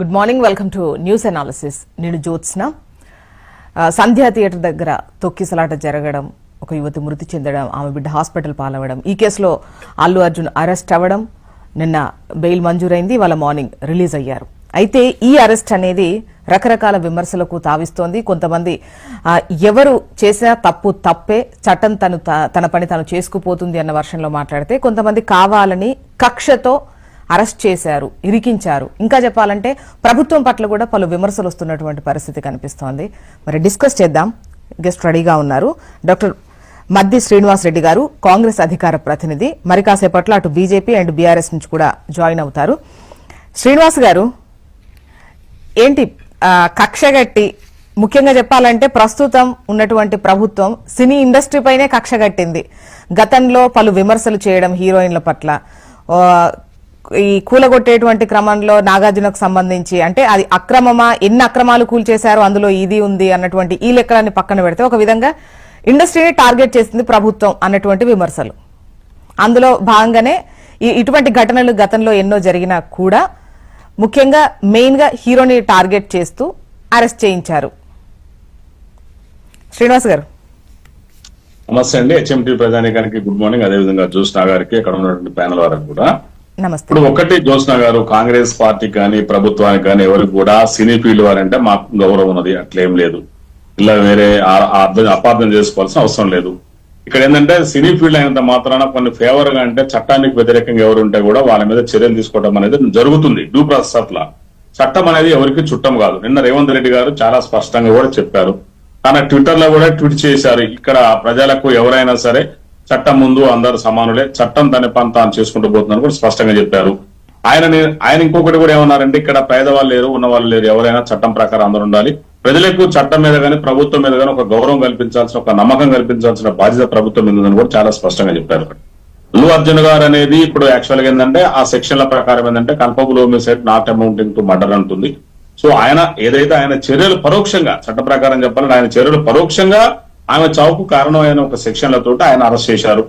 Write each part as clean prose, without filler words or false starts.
Good morning, welcome to news analysis. నేను జ్యోత్స్న. సంధ్యా theatre దగ్గర తొక్కిసలాట జరగడం, ఒక యువతి మృతి చెందడం, ఆమె బిడ్డ హాస్పిటల్ పాలవడం, ఈ కేసులో అల్లు అర్జున్ అరెస్ట్ అవ్వడం, నిన్న బెయిల్ మంజూరైంది, వాళ్ళ మార్నింగ్ రిలీజ్ అయ్యారు. అయితే ఈ అరెస్ట్ అనేది రకరకాల విమర్శలకు తావిస్తోంది. కొంతమంది ఎవరు చేసినా తప్పు తప్పే, చట్టం తన పని తాను చేసుకుపోతుంది అన్న వర్షంలో మాట్లాడితే, కొంతమంది కావాలని కక్షతో అరెస్ట్ చేశారు, ఇరికించారు. ఇంకా చెప్పాలంటే ప్రభుత్వం పట్ల కూడా పలు విమర్శలు వస్తున్నటువంటి పరిస్థితి కనిపిస్తోంది. మరి డిస్కస్ చేద్దాం. గెస్ట్ రెడీగా ఉన్నారు. డాక్టర్ మద్ది శ్రీనివాస్ రెడ్డి గారు, కాంగ్రెస్ అధికార ప్రతినిధి. మరి కాసేపట్లో అటు బీజేపీ అండ్ బీఆర్ఎస్ నుంచి కూడా జాయిన్ అవుతారు. శ్రీనివాస్ గారు, ఏంటి కక్షగట్టి, ముఖ్యంగా చెప్పాలంటే ప్రస్తుతం ఉన్నటువంటి ప్రభుత్వం సినీ ఇండస్ట్రీ పైనే కక్షగట్టింది. గతంలో పలు విమర్శలు చేయడం హీరోయిన్ల పట్ల, ఈ కూలగొట్టేటువంటి క్రమంలో నాగార్జునకు సంబంధించి అంటే అది అక్రమమా, ఎన్ని అక్రమాలు కూల్చేశారో అందులో ఇది ఉంది అన్నటువంటి ఈ లెక్కలన్నీ పక్కన పెడితే ఒక విధంగా ఇండస్ట్రీని టార్గెట్ చేసింది ప్రభుత్వం అన్నటువంటి విమర్శలు. అందులో భాగంగానే ఇటువంటి ఘటనలు గతంలో ఎన్నో జరిగినా కూడా ముఖ్యంగా మెయిన్ గా హీరోని టార్గెట్ చేస్తూ అరెస్ట్ చేయించారు. శ్రీనివాస్ గారు నమస్తే అండి. హెచ్ఎంటీ ప్రజానీకానికి గుడ్ మార్నింగ్. అదేవిధంగా జ్యోత్స్న గారికి, అక్కడ ఉన్నటువంటి ప్యానల్ వారికి కూడా నమస్తే. ఇప్పుడు ఒకటి, జ్యోత్స్న గారు, కాంగ్రెస్ పార్టీ కానీ ప్రభుత్వానికి కానీ ఎవరికి కూడా సినీ ఫీల్డ్ వారంటే మాకు గౌరవం ఉన్నది, అట్లేం లేదు. ఇలా వేరే అపార్థం చేసుకోవాల్సిన అవసరం లేదు. ఇక్కడ ఏంటంటే సినీ ఫీల్డ్ అయినంత మాత్రాన కొన్ని ఫేవర్ గా అంటే చట్టానికి వ్యతిరేకంగా ఎవరు ఉంటే కూడా వాళ్ళ మీద చర్యలు తీసుకోవడం అనేది జరుగుతుంది. డ్యూ ప్రాసెస్ అట్లా. చట్టం అనేది ఎవరికి చుట్టం కాదు. నిన్న రేవంత్ రెడ్డి గారు చాలా స్పష్టంగా కూడా చెప్పారు. తన ట్విట్టర్ లో కూడా ట్వీట్ చేశారు, ఇక్కడ ప్రజలకు ఎవరైనా సరే చట్టం ముందు అందరు సమానులే, చట్టం తన పని తాను చేసుకుంటూ పోతుందని కూడా స్పష్టంగా చెప్పారు. ఆయన ఇంకొకటి కూడా ఏమన్నారంటే, ఇక్కడ పేదవాళ్ళు లేరు, ఉన్న వాళ్ళు లేరు, ఎవరైనా చట్టం ప్రకారం అందరూ ఉండాలి. ప్రజలకు చట్టం మీద కానీ ప్రభుత్వం మీద కానీ ఒక గౌరవం కల్పించాల్సిన, ఒక నమ్మకం కల్పించాల్సిన బాధ్యత ప్రభుత్వం మీద ఉందని కూడా చాలా స్పష్టంగా చెప్పారు. అల్లు అర్జున్ గారు అనేది ఇప్పుడు యాక్చువల్ గా ఏంటంటే ఆ సెక్షన్ల ప్రకారం ఏంటంటే culpable homicide not amounting to murder అంటుంది. సో ఆయన ఏదైతే ఆయన చర్యలు పరోక్షంగా, చట్ట ప్రకారం చెప్పాలంటే ఆయన చర్యలు పరోక్షంగా ఆమె చావుకు కారణమైన ఒక సెక్షన్లతో ఆయన అరెస్ట్ చేశారు.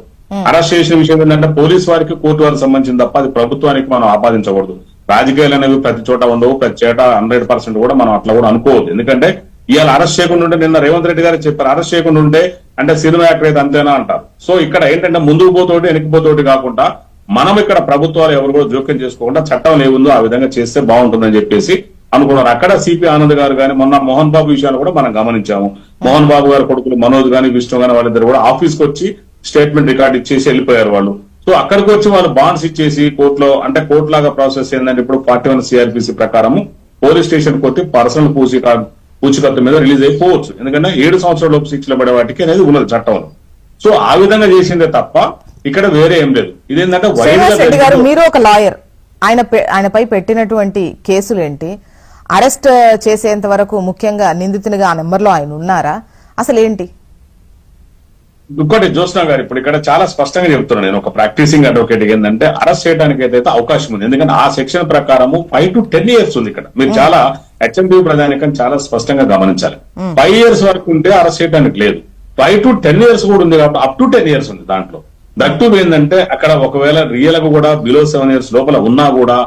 అరెస్ట్ చేసిన విషయం ఏంటంటే పోలీసు వారికి, కోర్టు వారికి సంబంధించిన తప్ప అది ప్రభుత్వానికి మనం ఆపాదించకూడదు. రాజకీయాలు అనేవి ప్రతి చోట ఉండవు, ప్రతి చోట 100% కూడా మనం అట్లా కూడా అనుకోవద్దు. ఎందుకంటే ఇవాళ అరెస్ట్ చేయకుండా ఉంటే, నిన్న రేవంత్ రెడ్డి గారు చెప్పారు, అరెస్ట్ చేయకుండా ఉంటే అంటే సినిమా యాక్టర్ అయితే అంతేనా అంటారు. సో ఇక్కడ ఏంటంటే ముందుకు పోతోటి వెనక్కిపోతోటి కాకుండా మనం ఇక్కడ ప్రభుత్వాలు ఎవరు కూడా జోక్యం చేసుకోకుండా చట్టం ఏముందో ఆ విధంగా చేస్తే బాగుంటుందని చెప్పేసి అనుకున్నారు. అక్కడ సిపి ఆనంద్ గారు కానీ, మొన్న మోహన్ బాబు విషయాలు కూడా మనం గమనించాము. మోహన్ బాబు గారు కొడుకులు మనోజ్ గాని, విష్ణు గాని వాళ్ళిద్దరు కూడా ఆఫీస్కి వచ్చి స్టేట్మెంట్ రికార్డ్ ఇచ్చేసి వెళ్ళిపోయారు వాళ్ళు. సో అక్కడికి వచ్చి వాళ్ళు బాండ్స్ ఇచ్చేసి కోర్టులో, అంటే కోర్టు లాగా ప్రాసెస్ ఏంటంటే ఇప్పుడు 41 CRPC ప్రకారము పోలీస్ స్టేషన్ కొట్టి పర్సనల్ పూచికత్తు మీద రిలీజ్ అయిపోవచ్చు. ఎందుకంటే 7 సంవత్సరాల లోపు శిక్షలు పడే వాటికి అనేది ఉన్నది చట్టంలో. సో ఆ విధంగా చేసిందే తప్ప ఇక్కడ వేరే ఏం లేదు. ఇదేంటంటే మీరు ఒక లాయర్, ఆయనపై పెట్టినటువంటి కేసులు ఏంటి, అరెస్ట్ చేసేంత వరకు ముఖ్యంగా నిందితునిగా ఆ నెంబర్లో ఆయన ఉన్నారా, అసలు ఏంటి? ఇంకోటి జ్యోత్స్న గారు, ఇప్పుడు ఇక్కడ చాలా స్పష్టంగా చెప్తున్నాను నేను, ఒక ప్రాక్టీసింగ్ అడ్వకేట్ ఏంటంటే అరెస్ట్ చేయడానికి అయితే అవకాశం ఉంది. ఎందుకంటే ఆ సెక్షన్ ప్రకారము 5 to 10 years ఉంది. ఇక్కడ మీరు చాలా హెచ్ఎండి ప్రధానికం చాలా స్పష్టంగా గమనించాలి. 5 years వరకు ఉంటే అరెస్ట్ చేయడానికి లేదు, 5 to 10 years కూడా ఉంది కాబట్టి అప్ టు 10 years ఉంది దాంట్లో. దట్టు ఏంటంటే అక్కడ ఒకవేళ రియల్ గా కూడా బిలో 7 years లోపల ఉన్నా కూడా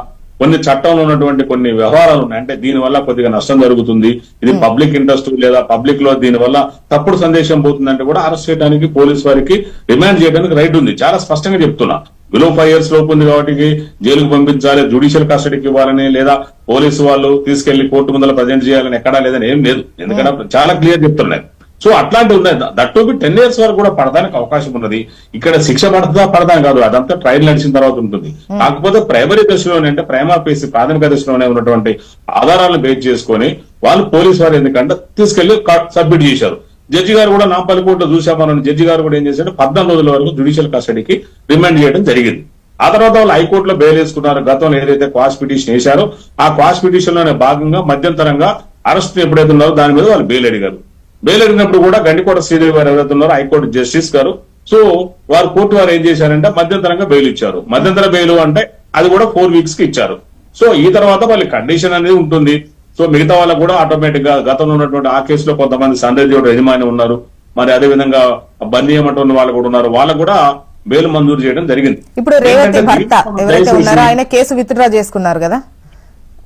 కొన్ని చట్టంలో ఉన్నటువంటి కొన్ని వ్యవహారాలు ఉన్నాయి. అంటే దీనివల్ల కొద్దిగా నష్టం జరుగుతుంది, ఇది పబ్లిక్ ఇంట్రెస్ట్ లేదా పబ్లిక్ లో దీనివల్ల తప్పుడు సందేశం పోతుందంటే కూడా అరెస్ట్ చేయడానికి పోలీసు వారికి రిమాండ్ చేయడానికి రైట్ ఉంది. చాలా స్పష్టంగా చెప్తున్నా. బిలో 5 years లోపు ఉంది కాబట్టి జైలుకు పంపించాలి, జ్యుడిషియల్ కస్టడీకి ఇవ్వాలని, లేదా పోలీసు వాళ్ళు తీసుకెళ్లి కోర్టు ముందర ప్రజెంట్ చేయాలని ఎక్కడా లేదని ఏం లేదు. ఎందుకంటే చాలా క్లియర్ చెప్తున్నాయి. సో అట్లాంటివి ఉన్నాయి. దట్టు 10 years వరకు కూడా పడడానికి అవకాశం ఉన్నది. ఇక్కడ శిక్ష పడతాం కాదు, అదంతా ట్రయల్ నడిచిన తర్వాత ఉంటుంది. కాకపోతే ప్రైమరీ దశలోనే, అంటే ప్రైమరీ ప్రాథమిక దశలోనే ఉన్నటువంటి ఆధారాలను బేస్ చేసుకొని వాళ్ళు పోలీసు వారు ఎందుకంటే తీసుకెళ్లి సబ్మిట్ చేశారు. జడ్జి గారు కూడా నాంపల్లి కోర్టులో చూసామని జడ్జి గారు కూడా ఏం చేశారు, 14 రోజుల వరకు జ్యుడిషియల్ కస్టడీకి రిమాండ్ చేయడం జరిగింది. ఆ తర్వాత వాళ్ళు హైకోర్టులో బెయిల్ వేసుకున్నారు. గతంలో ఏదైతే క్వాష్ పిటిషన్ వేశారో ఆ క్వాష్ పిటిషన్ లోనే భాగంగా మధ్యంతరంగా అరెస్ట్ ఎప్పుడైతే ఉన్నారో దాని మీద వాళ్ళు బెయిల్ అడిగారు. బెయిల్ అడిగినప్పుడు కూడా గండికోట శ్రీదేవి గారు ఎవరైతే ఉన్నారో హైకోర్టు జస్టిస్ గారు, సో వారు కోర్టు వారు ఏం చేశారంటే మధ్యంతరంగా బెయిల్ ఇచ్చారు. మధ్యంతర బెయిల్ అంటే అది కూడా 4 weeks కి ఇచ్చారు. సో ఈ తర్వాత వాళ్ళ కండిషన్ అనేది ఉంటుంది. సో మిగతా వాళ్ళకు కూడా ఆటోమేటిక్ గా గతంలో ఉన్నటువంటి ఆ కేసులో కొంతమంది సందేశ్ యజమాని ఉన్నారు, మరి అదే విధంగా బందీ ఏమంటున్న వాళ్ళు కూడా ఉన్నారు, వాళ్ళకు కూడా బెయిల్ మంజూరు చేయడం జరిగింది. ఇప్పుడు రేవతి భర్త ఎవరైతే ఉన్నారో ఆయన కేసు విత్డ్రా చేసుకున్నారు కదా,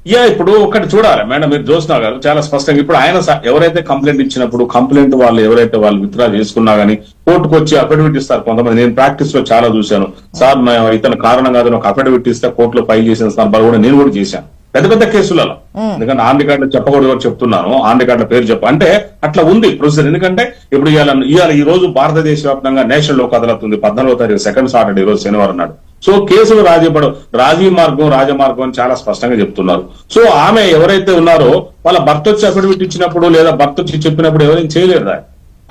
ఇప్పుడు ఒకటి చూడాలి మేడం, మీరు జ్యోత్స్నా గారు చాలా స్పష్టంగా ఇప్పుడు ఆయన ఎవరైతే కంప్లైంట్ ఇచ్చినప్పుడు కంప్లైంట్ వాళ్ళు ఎవరైతే వాళ్ళు విత్డ్రా చేసుకున్నా గానీ కోర్టుకు వచ్చి అఫిడవిట్ ఇస్తారు కొంతమంది. నేను ప్రాక్టీస్ లో చాలా చూశాను. సార్ ఇతను కారణం కాదని ఒక అఫిడవిట్ ఇస్తే కోర్టులో ఫైల్ చేసిన సందర్భాలు కూడా నేను కూడా చేశాను పెద్ద పెద్ద కేసులలో. ఎందుకంటే ఆన్ రికార్డులో చెప్పకూడదు కూడా చెప్తున్నాను, ఆన్ రికార్డుల పేరు చెప్ప అంటే అట్లా ఉంది ప్రొసీజర్. ఎందుకంటే ఇప్పుడు ఇవాళ ఈ రోజు భారతదేశ వ్యాప్తంగా నేషనల్ లోక్ అదాలత్ ఉంది 14వ తారీఖు సెకండ్ సాటర్డే ఈ రోజు శనివారం నాడు. సో కేసులు రాజీ మార్గం రాజమార్గం అని చాలా స్పష్టంగా చెప్తున్నారు. సో ఆమె ఎవరైతే ఉన్నారో వాళ్ళ భర్త వచ్చి అఫిడవిట్ ఇచ్చినప్పుడు లేదా భర్త వచ్చి చెప్పినప్పుడు ఎవరైనా చేయలేరు.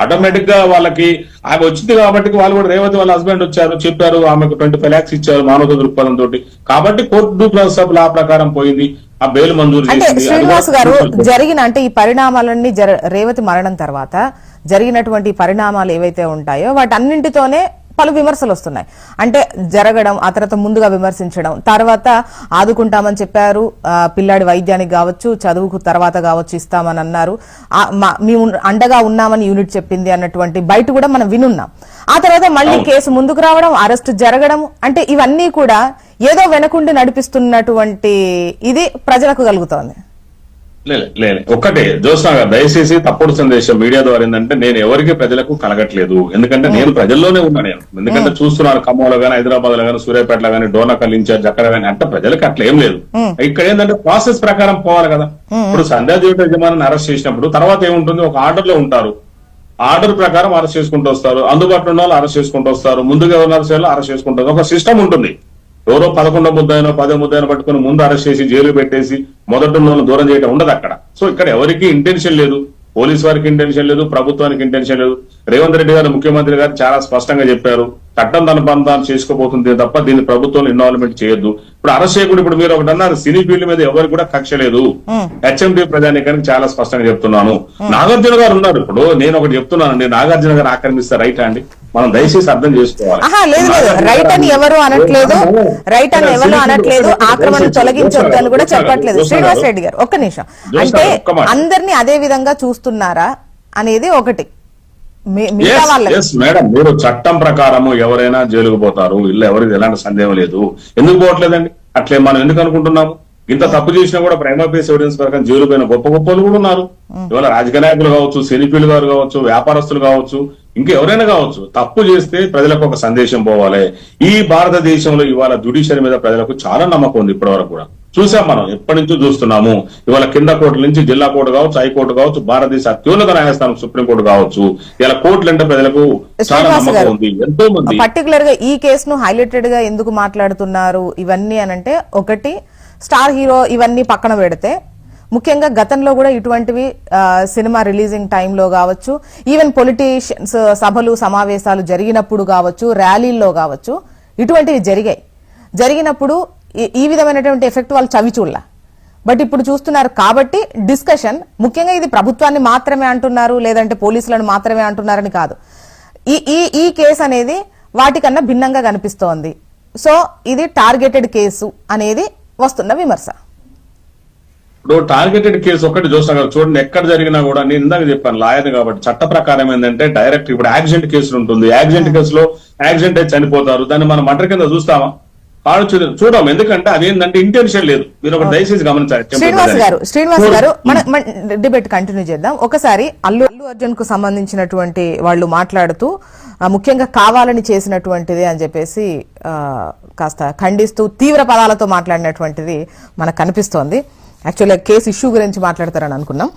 ఆటోమేటిక్ గా వాళ్ళకి ఆమె వచ్చింది కాబట్టి వాళ్ళు కూడా రేవతి వాళ్ళ హస్బెండ్ వచ్చారు చెప్పారు, ఆమెకు 25 lakhs ఇచ్చారు మానవ దృక్పథం తోటి, కాబట్టి court due process of law ప్రకారం పోయింది, ఆ బెయిల్ మంజూరు అంటే చేసింది. శ్రీనివాస్ గారు జరిగిన అంటే ఈ పరిణామాలన్నీ రేవతి మరణం తర్వాత జరిగినటువంటి పరిణామాలు ఏవైతే ఉంటాయో వాటన్నింటితోనే పలు విమర్శలు వస్తున్నాయి. అంటే జరగడం, ఆ తర్వాత ముందుగా విమర్శించడం, తర్వాత ఆదుకుంటామని చెప్పారు, పిల్లాడి వైద్యానికి కావచ్చు చదువుకు తర్వాత కావచ్చు ఇస్తామని అన్నారు, మేము అండగా ఉన్నామని యూనిట్ చెప్పింది అన్నటువంటి బయట కూడా మనం వినున్నాం. ఆ తర్వాత మళ్ళీ కేసు ముందుకు రావడం, అరెస్ట్ జరగడం, అంటే ఇవన్నీ కూడా ఏదో వెనకుండి నడిపిస్తున్నటువంటి ఇది ప్రజలకు కలుగుతోంది. లేదు ఒక్కటే జ్యోత్స్నా గారు దయచేసి తప్పుడు సందేశం మీడియా ద్వారా ఏంటంటే నేను ఎవరికి ప్రజలకు కలగట్లేదు. ఎందుకంటే నేను ప్రజల్లోనే ఉన్నా. నేను ఎందుకంటే చూస్తున్నాను ఖమ్మంలో గానీ హైదరాబాద్ లో గానీ సూర్యాపేటలో గానీ డోర్నకల్ ఇన్ఛార్జ్ అక్కడ గానీ అంటే ప్రజలకు అట్లా ఏం లేదు. ఇక్కడ ఏంటంటే ప్రాసెస్ ప్రకారం పోవాలి కదా. ఇప్పుడు సంధ్యా జ్యోతి యజమాని అరెస్ట్ చేసినప్పుడు తర్వాత ఏముంటుంది, ఒక ఆర్డర్ లో ఉంటారు, ఆర్డర్ ప్రకారం అరెస్ట్ చేసుకుంటూ వస్తారు, అందుబాటులో ఉన్న వాళ్ళు అరెస్ట్ చేసుకుంటూ వస్తారు, ముందుగా ఉన్న అరెస్ట్ చేసుకుంటారు, ఒక సిస్టమ్ ఉంటుంది. ఎవరో 11వ ముద్దాయినో 10వ ముద్దాయినో పట్టుకుని ముందు అరెస్ట్ చేసి జైలు పెట్టేసి మొదటి దూరం చేయడం ఉండదు అక్కడ. సో ఇక్కడ ఎవరికి ఇంటెన్షన్ లేదు, పోలీస్ వారికి ఇంటెన్షన్ లేదు, ప్రభుత్వానికి ఇంటెన్షన్ లేదు. రేవంత్ రెడ్డి గారు ముఖ్యమంత్రి గారు చాలా స్పష్టంగా చెప్పారు, చట్టం తన పని తాను చేసుకోబోతుంది తప్ప దీన్ని ప్రభుత్వం ఇన్వాల్వ్మెంట్ చేయొద్దు. ఇప్పుడు అరెస్ట్ చేయకుండా ఇప్పుడు మీరు ఒకటి అన్నారు, సినీ ఫీల్డ్ మీద ఎవరికి కూడా కక్ష లేదు. హెచ్ఎండి ప్రజానికానికి చాలా స్పష్టంగా చెప్తున్నాను. నాగార్జున గారు ఉన్నారు. ఇప్పుడు నేను ఒకటి చెప్తున్నానండి, నాగార్జున గారు ఆక్రమిస్తారు రైట్ అండి, మనం దయచేసి అర్థం చేసుకోవాలి. రైట్ అని ఎవరు అనట్లేదు, రైట్ అని ఎవరు అనట్లేదు, ఆక్రమణ తొలగించొద్దు అని కూడా చెప్పట్లేదు. శ్రీనివాస్ రెడ్డి గారు ఒక్క నిమిషం, అంటే అందరినీ అదే విధంగా చూస్తున్నారా అనేది ఒకటి. మేడం మీరు చట్టం ప్రకారము ఎవరైనా జైలుకు పోతారు, ఇల్లు ఎవరికి ఎలాంటి సందేహం లేదు. ఎందుకు పోవట్లేదండి? అట్లే మనం ఎందుకు అనుకుంటున్నాము? ఇంత తప్పు చేసినా కూడా ప్రైమా ఫేస్ ఎవిడెన్స్ ప్రకారం జైలు పోయిన గొప్ప గొప్పలు కూడా ఉన్నారు. ఇవాళ రాజకీయ నాయకులు కావచ్చు, సినీఫీల్డ్ గారు కావచ్చు, వ్యాపారస్తులు కావచ్చు, ఇంకెవరైనా కావచ్చు. తప్పు చేస్తే ప్రజలకు ఒక సందేశం పోవాలి. ఈ భారతదేశంలో ఇవాళ జ్యుడిషియరీ మీద ప్రజలకు చాలా నమ్మకం ఉంది. ఇప్పటి వరకు కూడా చూసాం, మనం ఎప్పటి నుంచో చూస్తున్నాము. ఇవాళ కింద కోర్టు నుంచి జిల్లా కోర్టు కావచ్చు, హైకోర్టు కావచ్చు, భారతదేశ అత్యున్నత న్యాయస్థానం సుప్రీంకోర్టు కావచ్చు, ఇలా కోర్టులు అంటే ప్రజలకు చాలా నమ్మకం ఉంది. ఎంతో మంది పర్టికులర్ గా ఈ కేసును హైలైటెడ్ గా ఎందుకు మాట్లాడుతున్నారు ఇవన్నీ అనంటే, ఒకటి స్టార్ హీరో ఇవన్నీ పక్కన పెడితే ముఖ్యంగా గతంలో కూడా ఇటువంటివి సినిమా రిలీజింగ్ టైంలో కావచ్చు, ఈవెన్ పొలిటీషియన్స్ సభలు సమావేశాలు జరిగినప్పుడు కావచ్చు, ర్యాలీల్లో కావచ్చు, ఇటువంటివి జరిగినప్పుడు ఈ విధమైనటువంటి ఎఫెక్ట్ వాళ్ళు చవి చూడలా. బట్ ఇప్పుడు చూస్తున్నారు కాబట్టి డిస్కషన్ ముఖ్యంగా ఇది ప్రభుత్వాన్ని మాత్రమే అంటున్నారు, లేదంటే పోలీసులను మాత్రమే అంటున్నారని కాదు. ఈ కేసు అనేది వాటికన్నా భిన్నంగా కనిపిస్తోంది. సో ఇది టార్గెటెడ్ కేసు అనేది వస్తున్న విమర్శ. ఇప్పుడు టార్గెటెడ్ కేసు ఒకటి జ్యోత్స్నా గారు చూడండి, ఎక్కడ జరిగినా కూడా నేను ఇందాక చెప్పాను లాయర్ కాబట్టి చట్ట ప్రకారం ఏంటంటే డైరెక్ట్ ఇప్పుడు యాక్సిడెంట్ కేసులు ఉంటుంది. యాక్సిడెంట్ కేసులో యాక్సిడెంట్ అయితే చనిపోతారు, దాన్ని మనం మర్డర్ కింద చూస్తామా? చూడం. ఎందుకంటే అదేంటంటే ఇంటెన్షన్ లేదు. మీరు ఒక దయచేసి గమనించాలి. శ్రీనివాస్ గారు మన డిబేట్ కంటిన్యూ చేద్దాం. ఒకసారి అల్లు అర్జున్ కు సంబంధించినటువంటి వాళ్ళు మాట్లాడుతూ ముఖ్యంగా కావాలని చేసినటువంటిది అని చెప్పేసి కాస్త ఖండిస్తూ తీవ్ర పదాలతో మాట్లాడినటువంటిది మనకు కనిపిస్తోంది. యాక్చువల్గా కేసు ఇష్యూ గురించి మాట్లాడతారని అనుకున్నాం.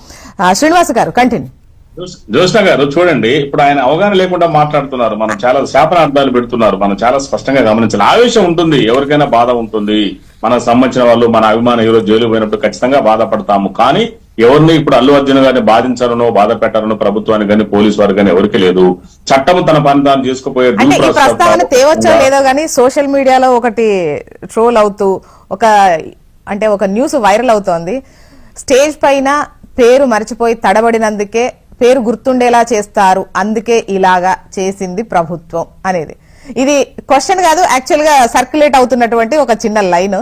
శ్రీనివాస్ గారు కంటిన్యూ. జ్యోత్స్నా గారు చూడండి, ఇప్పుడు ఆయన అవగాహన లేకుండా మాట్లాడుతున్నారు. మనం చాలా శాపనార్థాలు పెడుతున్నారు. మనం చాలా స్పష్టంగా గమనించాలి. ఆవేశం ఉంటుంది, ఎవరికైనా బాధ ఉంటుంది. మనకు సంబంధించిన వాళ్ళు మన అభిమాన హీరో జైలు పోయినప్పుడు ఖచ్చితంగా బాధపడతాము. కానీ ఎవరిని ఇప్పుడు అల్లు అర్జున్ గారిని బాధించాలనో బాధ పెట్టాలనో ప్రభుత్వానికి కానీ పోలీసు వారికి కానీ ఎవరికి లేదు. చట్టం తన పని తాను చేసుకుపోయే ప్రస్తావన తేవచ్చో లేదో కానీ సోషల్ మీడియాలో ఒకటి ట్రోల్ అవుతూ ఒక న్యూస్ వైరల్ అవుతోంది. స్టేజ్ పైన పేరు మర్చిపోయి తడబడినందుకే పేరు గుర్తుండేలా చేస్తారు, అందుకే ఇలాగా చేసింది ప్రభుత్వం అనేది. ఇది క్వశ్చన్ కాదు, యాక్చువల్ గా సర్క్యులేట్ అవుతున్నటువంటి ఒక చిన్న లైన్.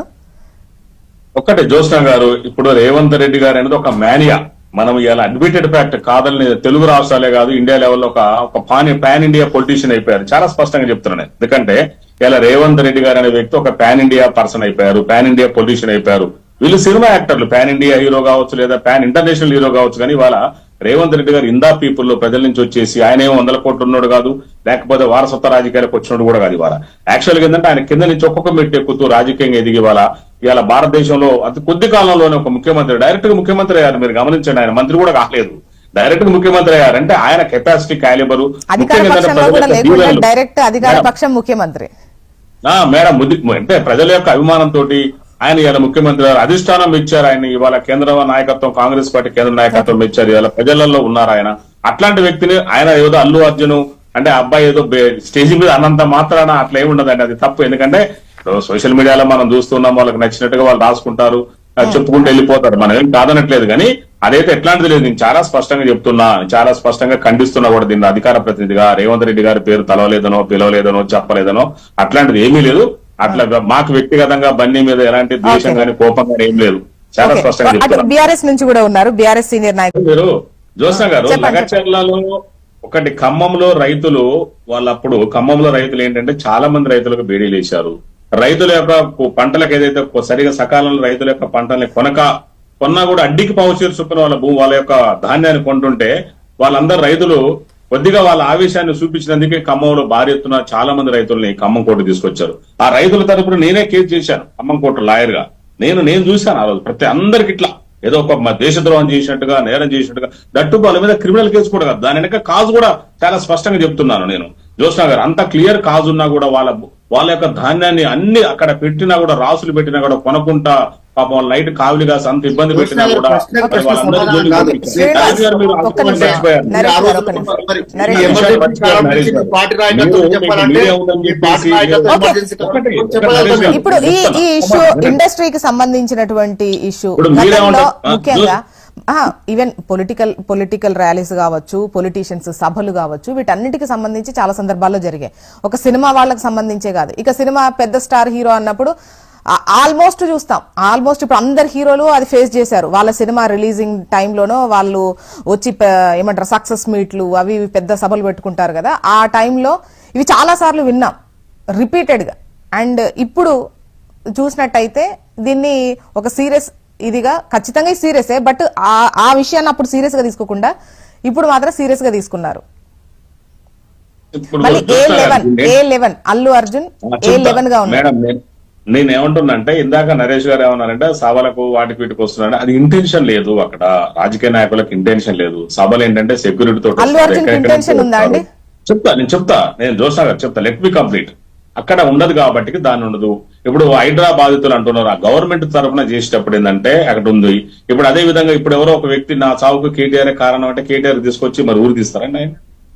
ఒక్కటే జ్యోత్స్నా గారు, ఇప్పుడు రేవంత్ రెడ్డి గారు అనేది ఒక మేనియా. మనం ఇలా అడ్మిటెడ్ ఫ్యాక్ట్ కాదని తెలుగు రాష్ట్రాలే కాదు ఇండియా లెవెల్లో ఒక పాన్ ఇండియా పొలిటీషియన్ అయిపోయారు. చాలా స్పష్టంగా చెప్తున్నాను. ఎందుకంటే ఇలా రేవంత్ రెడ్డి గారు అనే వ్యక్తి ఒక పాన్ ఇండియా పర్సన్ అయిపోయారు, పాన్ ఇండియా పొలిటీషియన్ అయిపోయారు. వీళ్ళు సినిమా యాక్టర్లు, పాన్ ఇండియా హీరో కావచ్చు లేదా పాన్ ఇంటర్నేషనల్ హీరో కావచ్చు. కానీ ఇవాళ రేవంత్ రెడ్డి గారు ఇందా పీపుల్ లో ప్రజల నుంచి వచ్చేసి ఆయన ఏమో 100 కోట్లు ఉన్నాడు కాదు, లేకపోతే వారసత్వ రాజకీయాలకు వచ్చినట్టు కూడా కాదు. ఇవాళ యాక్చువల్ గా ఏంటంటే ఆయన కింద నుంచి ఒక్కొక్క మెట్టు ఎక్కుతూ రాజకీయంగా ఎదిగి ఇవాళ భారతదేశంలో అతి కొద్ది కాలంలోనే ఒక ముఖ్యమంత్రి డైరెక్ట్ గా ముఖ్యమంత్రి అయ్యారు. మీరు గమనించండి, ఆయన మంత్రి కూడా కాలేదు, డైరెక్ట్ గా ముఖ్యమంత్రి అయ్యారంటే ఆయన కెపాసిటీ క్యాలిబరు డైరెక్ట్ అధికార పక్షం ముఖ్యమంత్రి మేడం అంటే ప్రజల యొక్క అభిమానంతో ఆయన ఇవాళ ముఖ్యమంత్రి అధిష్టానం ఇచ్చారు. ఆయన ఇవాళ కేంద్ర నాయకత్వం, కాంగ్రెస్ పార్టీ కేంద్ర నాయకత్వం ఇచ్చారు. ఇవాళ ప్రజలలో ఉన్నారు ఆయన. అట్లాంటి వ్యక్తిని ఆయన ఏదో అల్లు అర్జున్ అంటే అబ్బాయి ఏదో స్టేజ్ మీద అన్నంత మాత్రాన అట్లా ఏమి ఉండదండి, అది తప్పు. ఎందుకంటే సోషల్ మీడియాలో మనం చూస్తున్నాం, వాళ్ళకి నచ్చినట్టుగా వాళ్ళు రాసుకుంటారు, చెప్పుకుంటూ వెళ్ళిపోతారు. మనం ఏం కాదనట్లేదు, కానీ అదైతే ఎట్లాంటిది లేదు. నేను చాలా స్పష్టంగా చెప్తున్నా, చాలా స్పష్టంగా ఖండిస్తున్నా కూడా దీన్ని అధికార ప్రతినిధిగా. రేవంత్ రెడ్డి గారి పేరు తలవలేదనో పిలవలేదనో చెప్పలేదనో అట్లాంటిది ఏమీ లేదు. అట్లా మాకు వ్యక్తిగతంగా బన్నీ మీద ఎలాంటి ద్వేషం కానీ కోపం కానీ ఏం లేదు. చాలా స్పష్టంగా చెప్తున్నా. బీఆర్ఎస్ నుంచి కూడా ఉన్నారు, బీఆర్ఎస్ సీనియర్ నాయకులు. మీరు జోస్నా గారు, లగచర్లలో ఒకటి ఖమ్మంలో రైతులు వాళ్ళప్పుడు ఖమ్మంలో రైతులు ఏంటంటే చాలా మంది రైతులకు బేడీలు వేశారు. రైతుల యొక్క పంటలకు ఏదైతే సరిగా సకాలంలో రైతుల యొక్క పంటల్ని కొన్నా కూడా అడ్డికి పావుచీరు చొప్పున వాళ్ళ యొక్క ధాన్యాన్ని కొంటుంటే వాళ్ళందరూ రైతులు కొద్దిగా వాళ్ళ ఆవేశాన్ని చూపించినందుకే ఖమ్మంలో భారీ ఎత్తున చాలా మంది రైతుల్ని ఖమ్మం కోర్టు తీసుకొచ్చారు. ఆ రైతుల తరపున నేనే కేసు చేశాను ఖమ్మం కోర్టు లాయర్ గా. నేను చూశాను ఆ రోజు ప్రతి అందరికి ఇట్లా ఏదో ఒక దేశద్రోహం చేసినట్టుగా, నేరం చేసినట్టుగా, దట్టు వాళ్ళ మీద క్రిమినల్ కేసు కూడా కాదు, దాని వెనక కాజు కూడా చాలా స్పష్టంగా చెప్తున్నాను నేను. జోస్నా గారు, అంత క్లియర్ కాజు ఉన్నా కూడా వాళ్ళ యొక్క ధాన్యాన్ని అన్ని అక్కడ పెట్టినా కూడా, రాసులు పెట్టినా కూడా కొనకుంటా పాపం లైట్ కావులిగా అంత ఇబ్బంది పెట్టినా కూడా ఇప్పుడు ఈ ఇష్యూ ఇండస్ట్రీకి సంబంధించినటువంటి ఇష్యూ ముఖ్యంగా ఈవెన్ పొలిటికల్ ర్యాలీస్ కావచ్చు, పొలిటీషియన్స్ సభలు కావచ్చు, వీటన్నిటికి సంబంధించి చాలా సందర్భాల్లో జరిగాయి. ఒక సినిమా వాళ్ళకి సంబంధించే కాదు, ఇక సినిమా పెద్ద స్టార్ హీరో అన్నప్పుడు ఆల్మోస్ట్ చూస్తాం. ఆల్మోస్ట్ ఇప్పుడు అందరు హీరోలు అది ఫేస్ చేశారు. వాళ్ళ సినిమా రిలీజింగ్ టైంలోనో వాళ్ళు వచ్చి ఏమంటారు సక్సెస్ మీట్లు అవి పెద్ద సభలు పెట్టుకుంటారు కదా, ఆ టైంలో ఇవి చాలా సార్లు విన్నాం రిపీటెడ్ గా. అండ్ ఇప్పుడు చూసినట్టయితే దీన్ని ఒక సీరియస్ ఇదిగా, ఖచ్చితంగా సీరియసే, బట్ ఆ విషయాన్ని అప్పుడు సీరియస్ గా తీసుకోకుండా ఇప్పుడు మాత్రం సీరియస్ గా తీసుకున్నారు. మళ్ళీ A11 అల్లు అర్జున్ A11 గా ఉన్నారు. నేను ఏమంటున్నానంటే, ఇందాక నరేష్ గారు ఏమన్నారంటే సభలకు వాటికి వీటికి వస్తున్నారంటే అది ఇంటెన్షన్ లేదు. అక్కడ రాజకీయ నాయకులకు ఇంటెన్షన్ లేదు. సభలు ఏంటంటే సెక్యూరిటీతో చెప్తా నేను జోస్నా గారు చెప్తా, లెట్ మీ కంప్లీట్. అక్కడ ఉండదు కాబట్టి దాన్ని ఉండదు. ఇప్పుడు హైడ్రా బాధితులు అంటున్నారు, ఆ గవర్నమెంట్ తరఫున చేసేటప్పుడు ఏంటంటే అక్కడ ఉంది. ఇప్పుడు అదే విధంగా ఇప్పుడు ఎవరో ఒక వ్యక్తి నా చావుకు కేటీఆర్ కారణం అంటే కేటీఆర్ తీసుకొచ్చి మరి ఊరు తీస్తారండి ఆయన?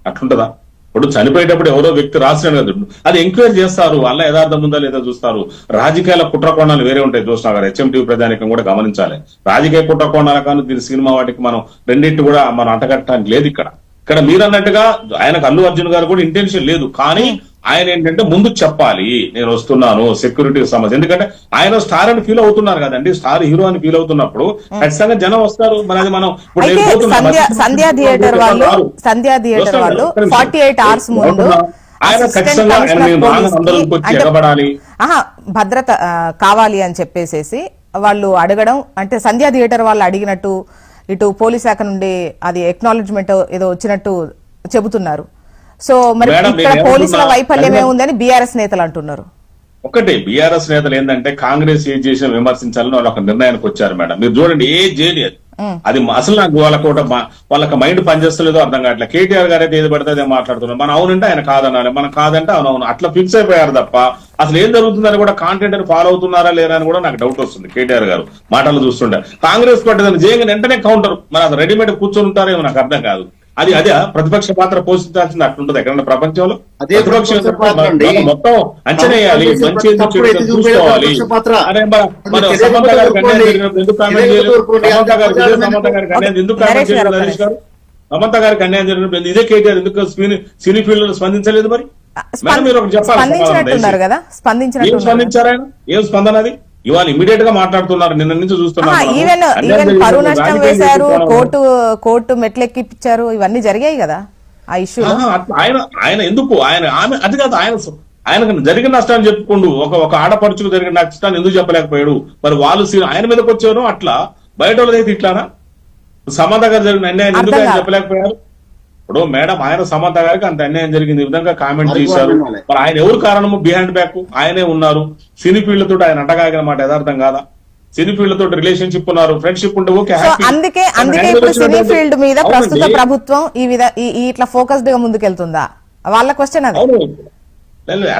అట్లుంటదా? ఇప్పుడు చనిపోయేటప్పుడు ఎవరో వ్యక్తి రాసిన కదా, అది ఎంక్వైరీ చేస్తారు, అలా యథార్థం ఉందా లేదా చూస్తారు. రాజకీయాల కుట్రకోణాలు వేరే ఉంటాయి చూస్తున్నా గారు, HMTV ప్రజానికం కూడా గమనించాలి. రాజకీయ కుట్రకోణాల కానీ దీని సినిమా వాటికి మనం రెండింటి కూడా మనం అంటగట్టడానికి లేదు. ఇక్కడ మీరు అన్నట్టుగా ఆయనకు అల్లు అర్జున్ గారు కూడా ఇంటెన్షన్ లేదు, కానీ ఆయన ఏంటంటే ముందు చెప్పాలి నేను వస్తున్నాను సెక్యూరిటీ సమస్య. ఎందుకంటే ఆయన స్టార్ అని ఫీల్ అవుతున్నారు కదండి, స్టార్ హీరో అని ఫీల్ అవుతున్నప్పుడు ఖచ్చితంగా జనం వస్తారు. మరి అది మనం సంధ్యా థియేటర్ వాళ్ళు 48 hours ముందు ఆయన ఖచ్చితంగా భద్రత కావాలి అని చెప్పేసి వాళ్ళు అడగడం, అంటే సంధ్యా థియేటర్ వాళ్ళు అడిగినట్టు ఇటు పోలీస్ శాఖ నుండి అది ఎక్నాలెడ్జ్మెంట్ ఏదో వచ్చినట్టు చెబుతున్నారు. సో మరి ఇక్కడ పోలీసుల వైఫల్యమే ఉందని బీఆర్ఎస్ నేతలు అంటున్నారు. ఒకటి బీఆర్ఎస్ నేతలు ఏంటంటే కాంగ్రెస్ ఏం చేసిన విమర్శించాలని వాళ్ళు ఒక నిర్ణయానికి వచ్చారు మేడం. మీరు చూడండి, ఏ జైలు అది అసలు నాకు వాళ్ళకి మైండ్ పనిచేస్తలేదో అర్థం కావట్లేదు. కేటీఆర్ గారు అయితే ఏది పడితే అదే మాట్లాడుతున్నారు. మనం అవునంటే ఆయన కాదనాలి, మనం కాదంటే అవునవును, అట్లా ఫిక్స్ అయిపోయారు తప్ప అసలు ఏం జరుగుతుందని కూడా కాంటెంట్ ఫాలో అవుతున్నారా లేదా అని కూడా నాకు డౌట్ వస్తుంది. కేటీఆర్ గారు మాటలు చూస్తుంటే కాంగ్రెస్ పార్టీ దాన్ని చేయగానే వెంటనే కౌంటర్, మరి అది రెడీమేడ్ కూర్చొని ఉంటారేమో నాకు అర్థం కాదు. అదే ప్రతిపక్ష పాత్ర పోషించాల్సింది అట్లుంటది ఎక్కడన్నా ప్రపంచంలో. ప్రతిపక్ష మొత్తం అంచనా వేయాలి, మంచి చూసుకోవాలి. సమంత గారికి అన్యాయం జరిగినప్పుడు ఎందుకు కామెంట్ చేయలేదు? సమంత గారికి అన్యాయం ఎందుకు కామెంట్ చేయలేదు హరీష్ గారు? సమంత గారికి అన్యాయం జరిగినప్పుడు ఇదే కేటీఆర్ ఎందుకు సినీ ఫీల్డ్ లో స్పందించలేదు? మరి మేడం మీరు ఒకటి చెప్పాలి, ఏం స్పందించారు ఆయన? ఏం స్పందన అది? ఇవాళ ఇమీడియట్ గా మాట్లాడుతున్నారు, నిన్న నుంచి చూస్తున్నారు. ఈవెన్ పరువు నష్టం వేశారు, కోర్టు మెట్లెక్కిచ్చారు, ఇవన్నీ జరిగాయి కదా ఆ ఇష్యూ. ఆయన ఎందుకు ఆమె అది కాదు, ఆయన ఆయనకు జరిగిన నష్టాన్ని చెప్పుకోండు. ఒక ఆడపడుచుకు జరిగిన నష్టాన్ని ఎందుకు చెప్పలేకపోయాడు? మరి వాళ్ళు ఆయన మీదకి వచ్చారు అట్లా, బయట వాళ్ళదైతే ఇట్లానా? సమంత గారు జరిగిన అన్యాయం ఎందుకు ఆయన చెప్పలేకపోయారు? ఇప్పుడు మేడం ఆయన సమంత గారికి అంత అన్యాయం జరిగింది, ఈ విధంగా కామెంట్ చేశారు. మరి ఆయన ఎవరు కారణము? బిహైండ్ బ్యాక్ ఆయనే ఉన్నారు. సినీ ఫీల్డ్ తోటి ఆయన అంటగాగిన మాట యథార్థం కాదా? సినీ ఫీల్డ్ తోటి రిలేషన్షిప్ ఉన్నారు, ఫ్రెండ్షిప్ ఉంటే ఓకే. అందుకే ఇప్పుడు సినీ ఫీల్డ్ మీద ప్రస్తుత ప్రభుత్వం ఇట్లా ఫోకస్డ్ గా ముందుకెళ్తుందా? వాళ్ళ క్వశ్చన్ అది.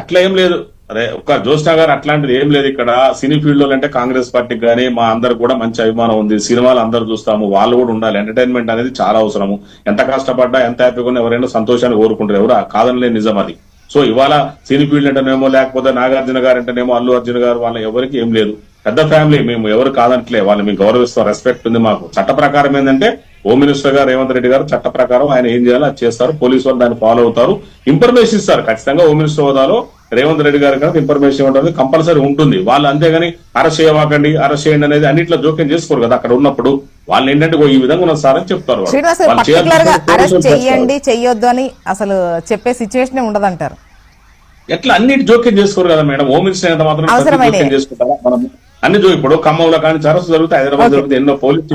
అట్లా ఏం లేదు. అరే ఒక్క జ్యోత్స్న గారు అట్లాంటిది ఏం లేదు. ఇక్కడ సినీ ఫీల్డ్ లో అంటే కాంగ్రెస్ పార్టీకి కానీ మా అందరు కూడా మంచి అభిమానం ఉంది. సినిమాలు అందరూ చూస్తాము, వాళ్ళు కూడా ఉండాలి. ఎంటర్టైన్మెంట్ అనేది చాలా అవసరము. ఎంత కష్టపడ్డా ఎంత హ్యాపీగా ఉన్నా ఎవరైనా సంతోషాన్ని కోరుకుంటారు, ఎవరు కాదనలే నిజం అది. సో ఇవాళ సినీ ఫీల్డ్ అంటేనేమో, లేకపోతే నాగార్జున గారు అంటేనేమో, అల్లు అర్జున్ గారు, వాళ్ళ ఎవరికి ఏం లేదు. పెద్ద ఫ్యామిలీ, మేము ఎవరు కాదనట్లే, వాళ్ళు మేము గౌరవిస్తాం, రెస్పెక్ట్ ఉంది మాకు. చట్ట ప్రకారం ఏంటంటే హోమ్ మినిస్టర్ గారు రేవంత్ రెడ్డి గారు చట్ట ప్రకారం ఆయన ఏం చేయాలో అది చేస్తారు. పోలీసు వాళ్ళు దాన్ని ఫాలో అవుతారు, ఇన్ఫర్మేషన్ ఇస్తారు. ఖచ్చితంగా హోమ్ మినిస్టర్ హోదాలో రేవంత్ రెడ్డి గారి కనుక ఇన్ఫర్మేషన్ ఉంటుంది, కంపల్సరీ ఉంటుంది. వాళ్ళు అంతేగాని అరెస్ట్ చేయవాకండి, అరెస్ట్ చేయండి అనేది అన్నింటిలో జోక్యం చేసుకోరు కదా. అక్కడ ఉన్నప్పుడు వాళ్ళు ఏంటంటే ఈ విధంగా ఉన్న సార్ అని చెప్తారు. అరెస్ట్ చెయ్యండి చెయ్యొద్దు అని అసలు చెప్పే సిచ్యువేషన్ ఉండదంటారు. ఎట్లా అన్నిటి జోక్యం చేసుకోరు కదా మేడం. హోమ్ మినిస్టర్ ఎంత మాత్రం జోక్యం చేసుకుంటారా మనం? అన్ని ఇప్పుడు ఖమ్మంలో కానీ అరెస్ట్ జరుగుతాయి, హైదరాబాద్ జరుగుతాయి, ఎన్నో పోలీసు